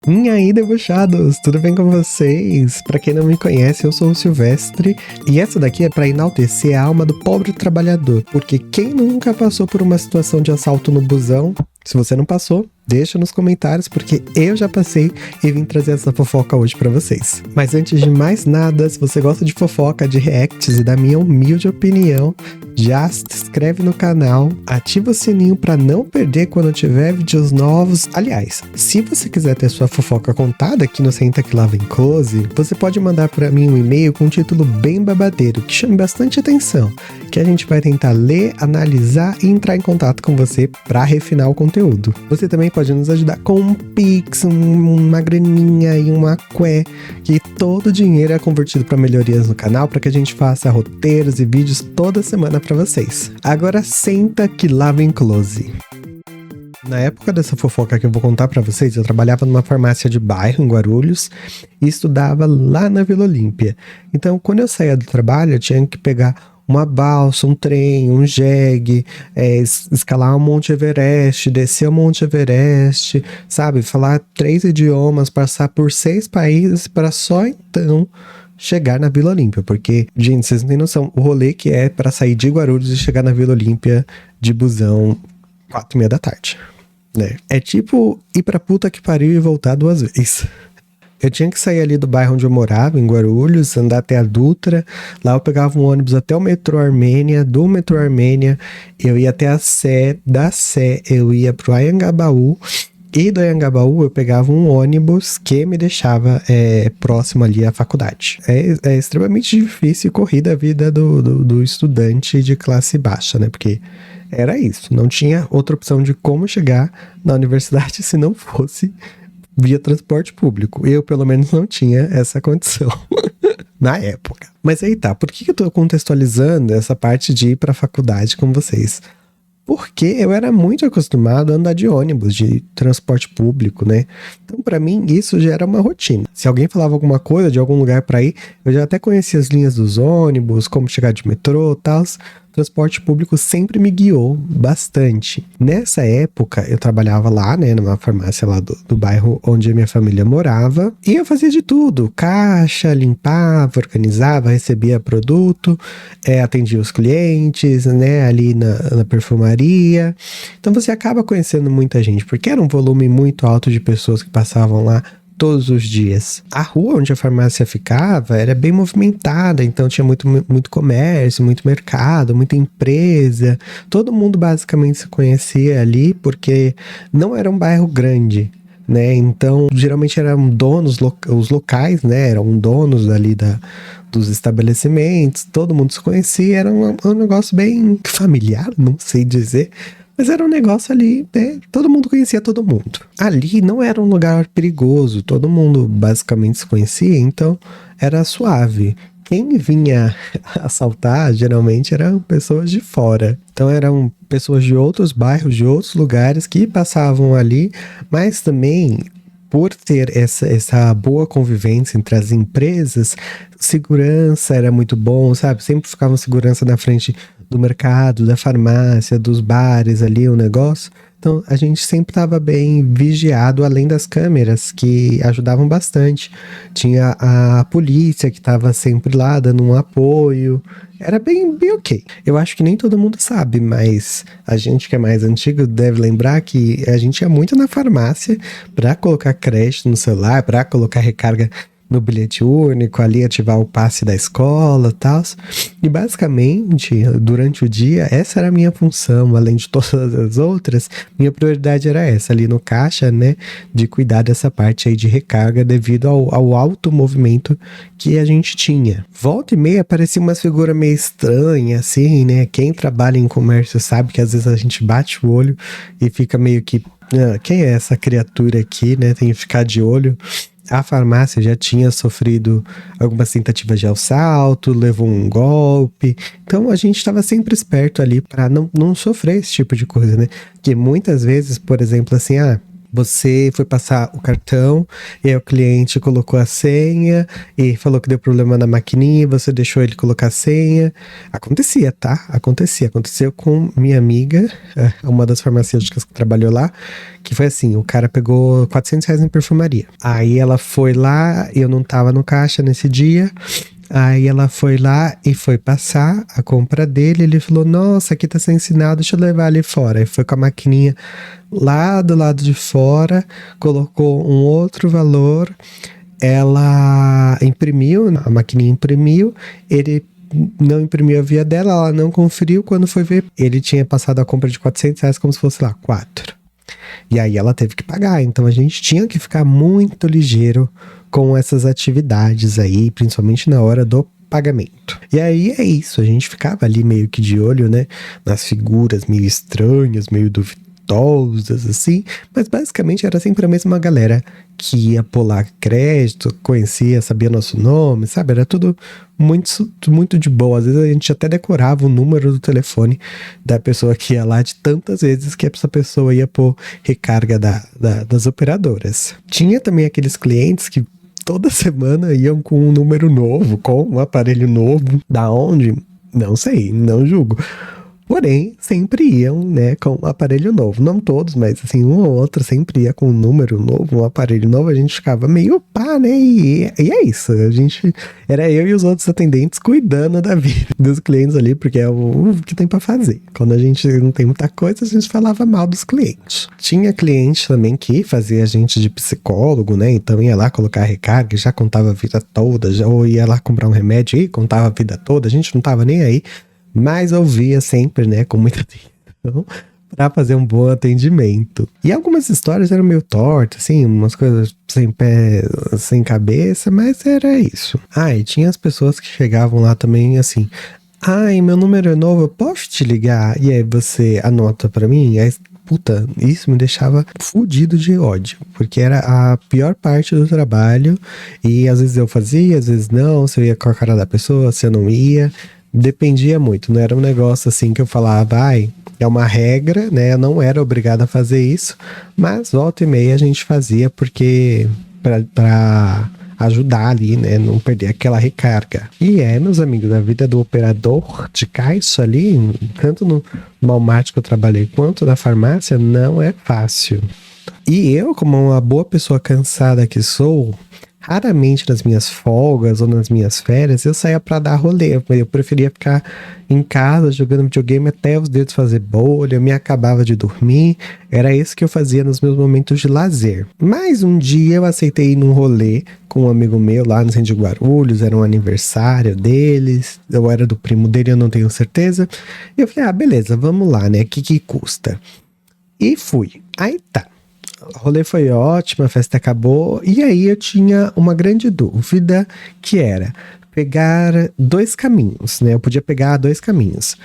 E aí, debochados, tudo bem com vocês? Pra quem não me conhece, eu sou o Silvestre e essa daqui é pra enaltecer a alma do pobre trabalhador, porque quem nunca passou por uma situação de assalto no busão? Se você não passou, deixa nos comentários, porque eu já passei e vim trazer essa fofoca hoje pra vocês. Mas antes de mais nada, se você gosta de fofoca, de reacts e da minha humilde opinião, já se inscreve no canal, ativa o sininho pra não perder quando tiver vídeos novos. Aliás, se você quiser ter sua fofoca contada aqui no Senta Que Lá Vem Close, você pode mandar pra mim um e-mail com um título bem babadeiro, que chame bastante atenção, que a gente vai tentar ler, analisar e entrar em contato com você pra refinar o conteúdo. Você também pode nos ajudar com um Pix, uma graninha e um aqué, que todo o dinheiro é convertido para melhorias no canal, para que a gente faça roteiros e vídeos toda semana para vocês. Agora senta que lá vem close. Na época dessa fofoca que eu vou contar pra vocês, eu trabalhava numa farmácia de bairro em Guarulhos e estudava lá na Vila Olímpia. Então, quando eu saía do trabalho, eu tinha que pegar uma balsa, um trem, um jegue, escalar o Monte Everest, descer o Monte Everest, sabe? Falar 3 idiomas, passar por 6 países para só então chegar na Vila Olímpia. Porque, gente, vocês não têm noção, o rolê que é para sair de Guarulhos e chegar na Vila Olímpia de busão 4h30 da tarde, né? É tipo ir pra puta que pariu e voltar 2 vezes. Eu tinha que sair ali do bairro onde eu morava, em Guarulhos, andar até a Dutra. Lá eu pegava um ônibus até o metrô Armênia. Do metrô Armênia, eu ia até a Sé. Da Sé, eu ia pro Anhangabaú. E do Anhangabaú, eu pegava um ônibus que me deixava próximo ali à faculdade. É extremamente difícil e corrida a vida do estudante de classe baixa, né? Porque era isso. Não tinha outra opção de como chegar na universidade se não fosse via transporte público. Eu, pelo menos, não tinha essa condição na época. Mas aí tá, por que eu tô contextualizando essa parte de ir pra faculdade com vocês? Porque eu era muito acostumado a andar de ônibus, de transporte público, né? Então, pra mim, isso já era uma rotina. Se alguém falava alguma coisa de algum lugar pra ir, eu já até conhecia as linhas dos ônibus, como chegar de metrô e tal. O transporte público sempre me guiou bastante. Nessa época, eu trabalhava lá, né, numa farmácia lá do bairro onde a minha família morava, e eu fazia de tudo: caixa, limpava, organizava, recebia produto, atendia os clientes, né, ali na perfumaria. Então você acaba conhecendo muita gente, porque era um volume muito alto de pessoas que passavam lá todos os dias. A rua onde a farmácia ficava era bem movimentada, então tinha muito comércio, muito mercado, muita empresa. Todo mundo basicamente se conhecia ali, porque não era um bairro grande, né? Então, geralmente eram donos, os locais, né? Eram donos ali dos estabelecimentos, todo mundo se conhecia, era um negócio bem familiar, não sei dizer. Mas era um negócio ali, né? Todo mundo conhecia todo mundo. Ali não era um lugar perigoso, todo mundo basicamente se conhecia, então era suave. Quem vinha assaltar, geralmente, eram pessoas de fora. Então eram pessoas de outros bairros, de outros lugares que passavam ali, mas também, por ter essa boa convivência entre as empresas, segurança era muito bom, sabe? Sempre ficava segurança na frente do mercado, da farmácia, dos bares ali, o negócio. Então, a gente sempre estava bem vigiado, além das câmeras, que ajudavam bastante. Tinha a polícia, que estava sempre lá, dando um apoio. Era bem ok. Eu acho que nem todo mundo sabe, mas a gente que é mais antigo deve lembrar que a gente ia muito na farmácia para colocar crédito no celular, para colocar recarga no bilhete único, ali ativar o passe da escola e tal. E basicamente, durante o dia, essa era a minha função, além de todas as outras, minha prioridade era essa, ali no caixa, né, de cuidar dessa parte aí de recarga devido ao alto movimento que a gente tinha. Volta e meia aparecia umas figuras meio estranhas, assim, né, quem trabalha em comércio sabe que às vezes a gente bate o olho e fica meio que, quem é essa criatura aqui, né, tem que ficar de olho. A farmácia já tinha sofrido algumas tentativas de assalto, levou um golpe. Então a gente estava sempre esperto ali para não sofrer esse tipo de coisa, né? Que muitas vezes, por exemplo, assim, você foi passar o cartão e aí o cliente colocou a senha e falou que deu problema na maquininha e você deixou ele colocar a senha. Acontecia, tá? Aconteceu com minha amiga, uma das farmacêuticas que trabalhou lá, que foi assim, o cara pegou R$ 400 em perfumaria. Aí ela foi lá, eu não tava no caixa nesse dia. Aí ela foi lá e foi passar a compra dele. Ele falou, nossa, aqui tá sem sinal, deixa eu levar ali fora. Aí foi com a maquininha lá do lado de fora, colocou um outro valor. Ela imprimiu, a maquininha imprimiu, ele não imprimiu a via dela, ela não conferiu. Quando foi ver, ele tinha passado a compra de R$ 400 como se fosse lá, 4. E aí ela teve que pagar, então a gente tinha que ficar muito ligeiro com essas atividades aí, principalmente na hora do pagamento. E aí é isso, a gente ficava ali meio que de olho, né, nas figuras meio estranhas, meio duvidosas, assim, mas basicamente era sempre a mesma galera que ia pular crédito, conhecia, sabia nosso nome, sabe? Era tudo muito de boa. Às vezes a gente até decorava o número do telefone da pessoa que ia lá, de tantas vezes que essa pessoa ia pôr recarga das operadoras. Tinha também aqueles clientes que toda semana iam com um número novo, com um aparelho novo. Da onde? Não sei, não julgo. Porém, sempre iam, né, com um aparelho novo. Não todos, mas assim, um ou outro sempre ia com um número novo, um aparelho novo. A gente ficava meio pá, né? E é isso. Era eu e os outros atendentes cuidando da vida dos clientes ali, porque é o que tem pra fazer. Quando a gente não tem muita coisa, a gente falava mal dos clientes. Tinha cliente também que fazia a gente de psicólogo, né? Então ia lá colocar a recarga, já contava a vida toda, ou ia lá comprar um remédio e contava a vida toda. A gente não tava nem aí. Mas ouvia sempre, né, com muita atenção, para fazer um bom atendimento. E algumas histórias eram meio tortas, assim, umas coisas sem pé, sem cabeça, mas era isso. E tinha as pessoas que chegavam lá também assim, meu número é novo, eu posso te ligar? E aí você anota para mim? Aí, puta, isso me deixava fudido de ódio, porque era a pior parte do trabalho, e às vezes eu fazia, às vezes não, se eu ia com a cara da pessoa, se eu não ia. Dependia muito, não era um negócio assim que eu falava, é uma regra, né? Eu não era obrigado a fazer isso, mas volta e meia a gente fazia porque pra ajudar ali, né? Não perder aquela recarga. E meus amigos, a vida do operador de caixa ali, tanto no Walmart que eu trabalhei quanto na farmácia, não é fácil. E eu, como uma boa pessoa cansada que sou, raramente nas minhas folgas ou nas minhas férias eu saía pra dar rolê. Eu preferia ficar em casa jogando videogame até os dedos fazer bolha, eu me acabava de dormir. Era isso que eu fazia nos meus momentos de lazer. Mas um dia eu aceitei ir num rolê com um amigo meu lá no centro de Guarulhos, era um aniversário deles, eu era do primo dele, eu não tenho certeza. E eu falei, beleza, vamos lá, né? O que custa? E fui. Aí tá. O rolê foi ótimo, a festa acabou, e aí eu tinha uma grande dúvida, que era pegar 2 caminhos, né? Eu podia pegar 2 caminhos.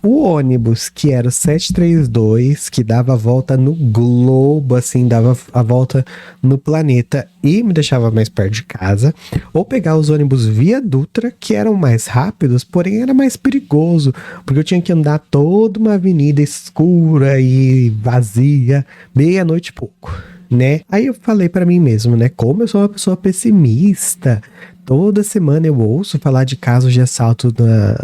O ônibus, que era o 732, que dava a volta no globo, assim, dava a volta no planeta e me deixava mais perto de casa. Ou pegar os ônibus via Dutra, que eram mais rápidos, porém era mais perigoso, porque eu tinha que andar toda uma avenida escura e vazia, meia-noite e pouco, né? Aí eu falei pra mim mesmo, né? Como eu sou uma pessoa pessimista, toda semana eu ouço falar de casos de assalto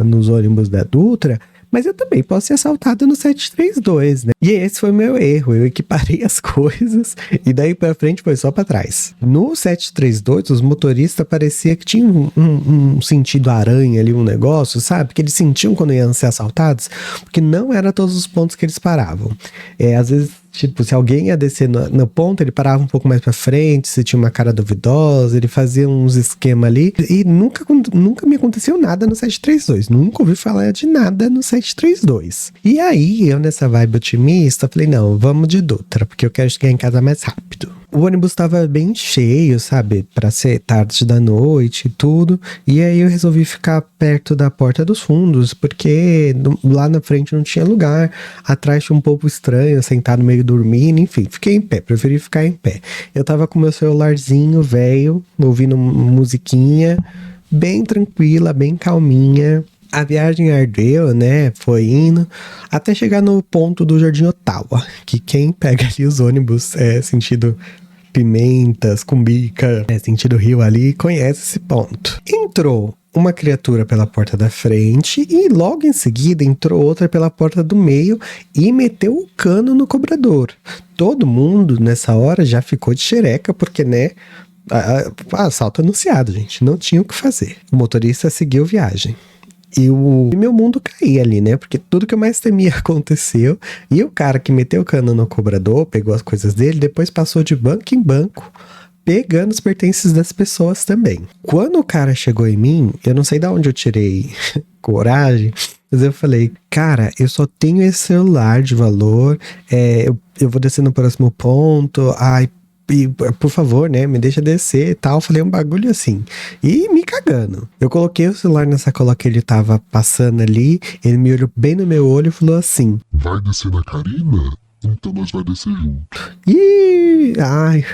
nos ônibus da Dutra, mas eu também posso ser assaltado no 732, né? E esse foi o meu erro. Eu equiparei as coisas e daí pra frente foi só pra trás. No 732, os motoristas parecia que tinham um sentido aranha ali, um negócio, sabe? Que eles sentiam quando iam ser assaltados, porque não era todos os pontos que eles paravam. Às vezes, tipo, se alguém ia descer no ponto, ele parava um pouco mais pra frente, se tinha uma cara duvidosa, ele fazia uns esquemas ali. E nunca me aconteceu nada no 732. Nunca ouvi falar de nada no 732. E aí, eu nessa vibe otimista, falei, não, vamos de Dutra, porque eu quero chegar em casa mais rápido. O ônibus tava bem cheio, sabe? Pra ser tarde da noite e tudo. E aí eu resolvi ficar perto da porta dos fundos, porque lá na frente não tinha lugar. Atrás tinha um povo estranho, sentado meio dormindo. Enfim, fiquei em pé, preferi ficar em pé. Eu tava com meu celularzinho velho, ouvindo musiquinha, bem tranquila, bem calminha. A viagem ardeu, né? Foi indo até chegar no ponto do Jardim Ottawa, que quem pega ali os ônibus sentido Pimentas, Cumbica, sentido Rio ali, conhece esse ponto. Entrou uma criatura pela porta da frente e logo em seguida entrou outra pela porta do meio e meteu o cano no cobrador. Todo mundo nessa hora já ficou de xereca porque, né, assalto anunciado, gente, não tinha o que fazer. O motorista seguiu viagem. E meu mundo caía ali, né? Porque tudo que eu mais temia aconteceu. E o cara que meteu o cano no cobrador, pegou as coisas dele, depois passou de banco em banco, pegando os pertences das pessoas também. Quando o cara chegou em mim, eu não sei de onde eu tirei coragem, mas eu falei, cara, eu só tenho esse celular de valor, eu vou descer no próximo ponto, e, por favor, né, me deixa descer e tal. Falei um bagulho assim. E me cagando. Eu coloquei o celular na sacola que ele tava passando ali. Ele me olhou bem no meu olho e falou assim: vai descer na Karina? Então nós vai descer junto. Ih, ai.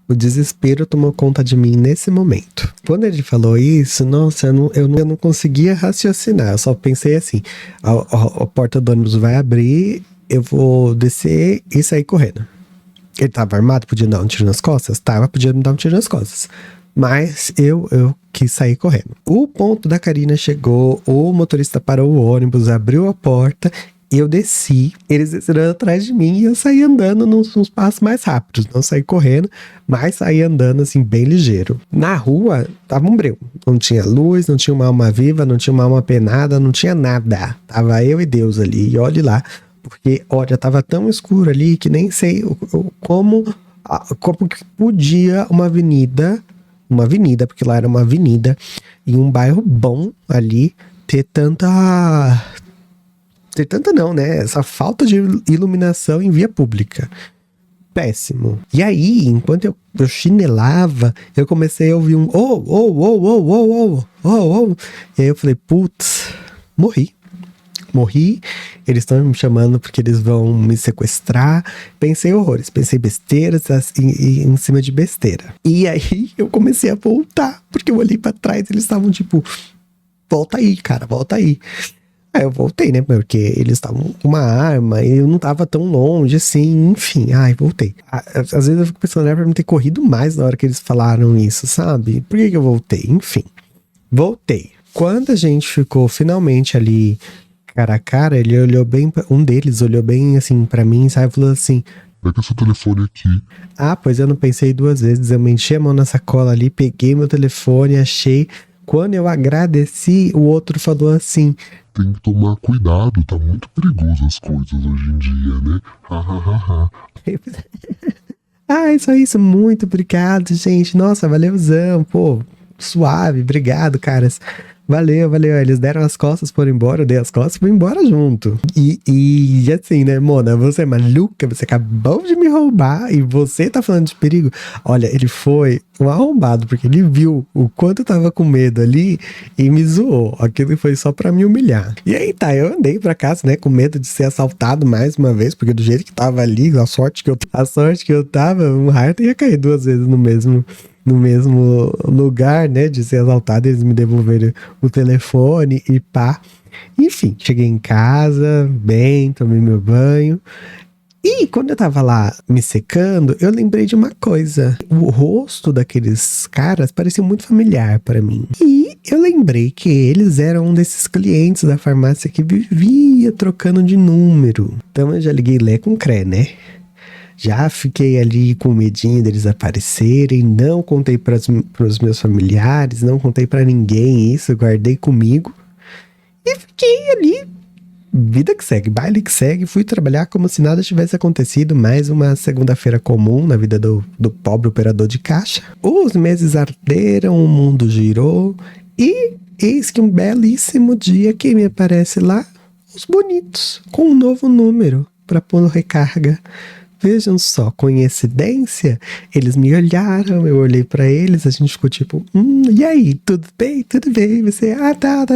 O desespero tomou conta de mim nesse momento. Quando ele falou isso, nossa, eu não conseguia raciocinar. Eu só pensei assim: a porta do ônibus vai abrir, eu vou descer e sair correndo. Ele tava armado, podia dar um tiro nas costas? Tava, podia me dar um tiro nas costas. Mas eu quis sair correndo. O ponto da Karina chegou, o motorista parou o ônibus, abriu a porta, eu desci, eles desceram atrás de mim e eu saí andando nos passos mais rápidos. Não saí correndo, mas saí andando assim, bem ligeiro. Na rua, tava um breu. Não tinha luz, não tinha uma alma viva, não tinha uma alma penada, não tinha nada. Tava eu e Deus ali, e olhe lá. Porque, olha, tava tão escuro ali que nem sei como que podia uma avenida, porque lá era uma avenida, em um bairro bom ali, ter tanta não, né? Essa falta de iluminação em via pública. Péssimo. E aí, enquanto eu chinelava, eu comecei a ouvir um e aí eu falei, putz, morri, eles estão me chamando porque eles vão me sequestrar. Pensei horrores, pensei besteiras em cima de besteira. E aí eu comecei a voltar, porque eu olhei pra trás e eles estavam tipo, volta aí, cara, volta aí. Aí eu voltei, né, porque eles estavam com uma arma e eu não tava tão longe assim, enfim, voltei. Às vezes eu fico pensando, era pra me ter corrido mais na hora que eles falaram isso, sabe? Por que eu voltei? Enfim, voltei. Quando a gente ficou finalmente ali cara a cara, ele olhou bem, um deles olhou bem assim pra mim, sabe, falou assim: pega seu telefone aqui. Pois eu não pensei duas vezes, eu enchi a mão na sacola ali, peguei meu telefone, achei. Quando eu agradeci, o outro falou assim: tem que tomar cuidado, tá muito perigoso as coisas hoje em dia, né? Só isso, muito obrigado, gente, nossa, valeuzão, pô, suave, obrigado, caras. Valeu. Eles deram as costas, foram embora, eu dei as costas e fui embora junto. E assim, né, Mona, você é maluca, você acabou de me roubar e você tá falando de perigo. Olha, ele foi um arrombado, porque ele viu o quanto eu tava com medo ali e me zoou. Aquilo foi só pra me humilhar. E aí tá, eu andei pra casa, né, com medo de ser assaltado mais uma vez, porque do jeito que tava ali, a sorte que eu tava, um raio ia cair duas vezes no mesmo lugar, né, de ser assaltado. Eles me devolveram o telefone e pá. Enfim, cheguei em casa, bem, tomei meu banho. E quando eu tava lá me secando, eu lembrei de uma coisa. O rosto daqueles caras parecia muito familiar pra mim. E eu lembrei que eles eram um desses clientes da farmácia que vivia trocando de número. Então eu já liguei Lé com Cré, né? Já fiquei ali com medinho deles aparecerem, não contei para os meus familiares, não contei para ninguém isso, guardei comigo e fiquei ali, vida que segue, baile que segue, fui trabalhar como se nada tivesse acontecido, mais uma segunda-feira comum na vida do pobre operador de caixa. Os meses arderam, o mundo girou e eis que um belíssimo dia que me aparece lá, os bonitos, com um novo número para pôr no recarga. Vejam só, coincidência? Eles me olharam, eu olhei pra eles, a gente ficou tipo, e aí, tudo bem? Tudo bem? Você, tá.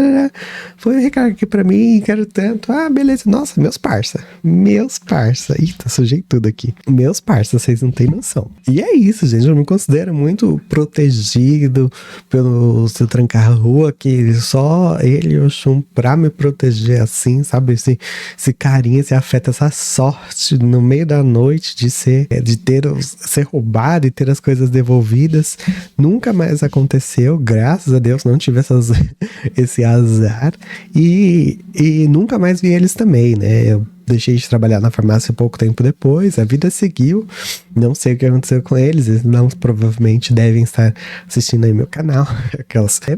Foi um recado aqui pra mim, quero tanto. Beleza. Nossa, meus parça. Eita, sujei tudo aqui. Meus parça, vocês não têm noção. E é isso, gente, eu me considero muito protegido pelo seu tranca-rua, que só ele e o Oxum pra me proteger assim, sabe? Esse carinho, esse afeto, essa sorte no meio da noite de ser roubado e ter as coisas devolvidas. Nunca mais aconteceu, graças a Deus, não tive esse azar. E nunca mais vi eles também, né? Eu deixei de trabalhar na farmácia pouco tempo depois, a vida seguiu, não sei o que aconteceu com eles, eles não provavelmente devem estar assistindo aí meu canal,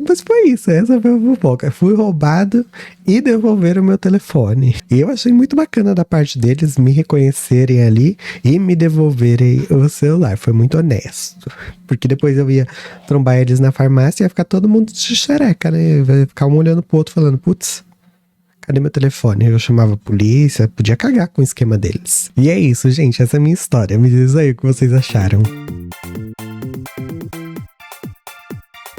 mas foi isso, essa foi a fofoca, fui roubado e devolveram o meu telefone, e eu achei muito bacana da parte deles me reconhecerem ali e me devolverem o celular, foi muito honesto, porque depois eu ia trombar eles na farmácia e ia ficar todo mundo de xereca, né, ia ficar um olhando pro outro falando, putz, cadê meu telefone? Eu chamava a polícia, podia cagar com o esquema deles. E é isso, gente, essa é a minha história. Me diz aí o que vocês acharam.